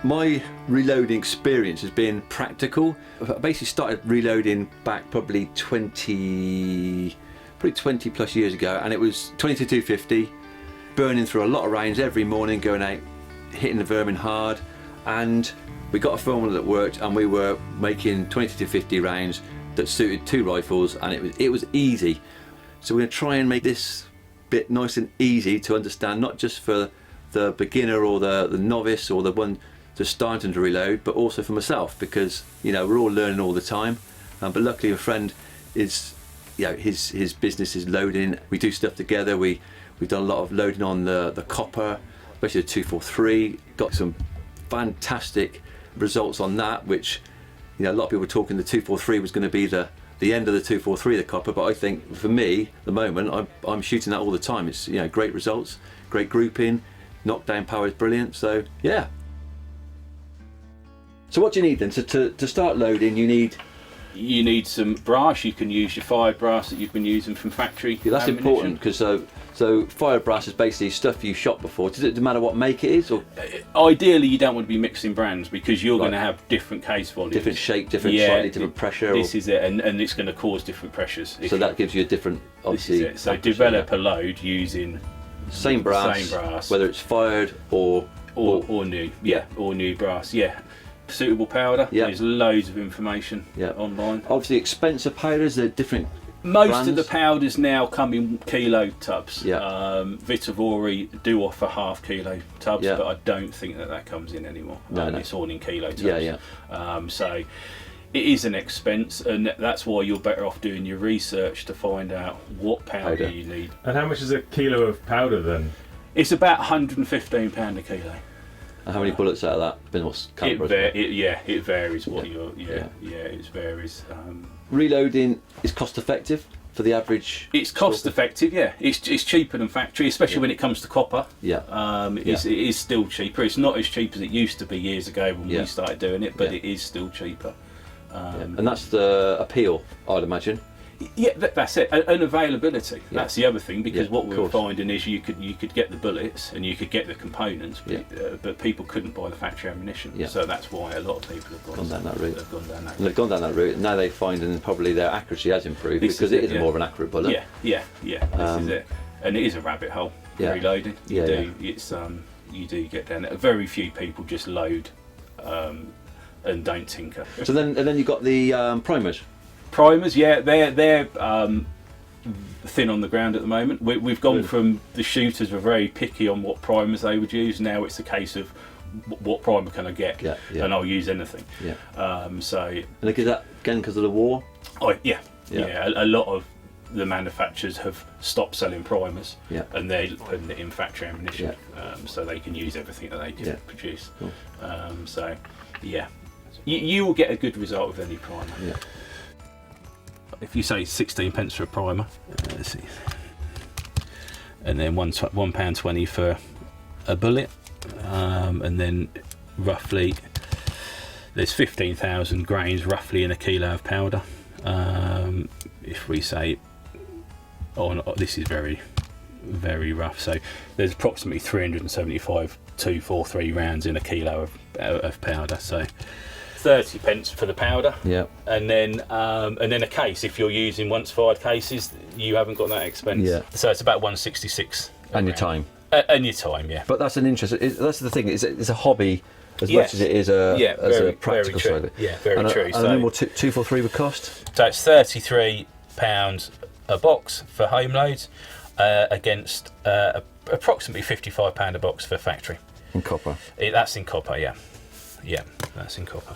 My reloading experience has been practical. I basically started reloading back probably 20 plus years ago, and it was 22-250, burning through a lot of rounds every morning, going out, hitting the vermin hard, and we got a formula that worked, and we were making 22-250 rounds that suited 2 rifles, and it was easy. So we're going to try and make this bit nice and easy to understand, not just for the beginner or the novice or the one just starting to reload, but also for myself, because we're all learning all the time. But luckily, a friend is, his business is loading. We do stuff together. We've done a lot of loading on the copper, especially the 243. Got some fantastic results on that, which a lot of people were talking the 243 was going to be the end of the 243, the copper. But I think for me, at the moment, I'm shooting that all the time. It's great results, great grouping, knockdown power is brilliant. So yeah. So what do you need then? To start loading, you need some brass. You can use your fired brass that you've been using from factory. Yeah, that's important, because so fired brass is basically stuff you shot before. Does it matter what make it is? Or ideally, you don't want to be mixing brands, because you're going to have different case volumes, different shape, slightly different pressure. This is it, and it's going to cause different pressures. So that gives you a different, obviously. This is it. So develop a load using same brass, whether it's fired or new, or new brass, Suitable powder. There's loads of information online. Obviously, expensive powders, they're different. Most brands. of the powders now come in kilo tubs. Vitavori do offer half kilo tubs, but I don't think that comes in anymore. No. It's all in kilo tubs. So it is an expense, and that's why you're better off doing your research to find out what powder you need. And how much is a kilo of powder then? It's about £115 a kilo. And how many bullets out of that? It varies what it varies. Reloading is cost effective for the average. It's cost effective, It's cheaper than factory, especially when it comes to copper. It is still cheaper. It's not as cheap as it used to be years ago when we started doing it, but it is still cheaper. And that's the appeal, I'd imagine. Yeah, that's it, and availability. That's the other thing, because what we were finding is you could get the bullets and you could get the components, but people couldn't buy the factory ammunition. So that's why a lot of people have gone down that route. And they've gone down that route, and now they find, and probably their accuracy has improved, because it is more of an accurate bullet. This is it, and it is a rabbit hole. Reloading, you do get down there. Very few people just load and don't tinker. So then you've got the primers. Primers, they're thin on the ground at the moment. We've gone from the shooters were very picky on what primers they would use. Now it's a case of what primer can I get, and I'll use anything. And is that again because of the war? A lot of the manufacturers have stopped selling primers, and they're putting it in factory ammunition, so they can use everything that they can produce. Cool. You will get a good result with any primer. If you say 16 pence for a primer, let's see, and then £1.20 for a bullet, and then roughly there's 15,000 grains roughly in a kilo of powder. If we say, this is very, very rough, so there's approximately 375 243 rounds in a kilo of powder. So 30 pence for the powder, and then a case. If you're using once fired cases, you haven't got that expense. So it's about 166. And your time. And your time, But that's an interest. That's the thing. It's a hobby as much as it is a practical side of it. Very true. And a normal 243 would cost. So it's £33 a box for home loads, against approximately £55 a box for factory. In copper. That's in copper, yeah, that's in copper.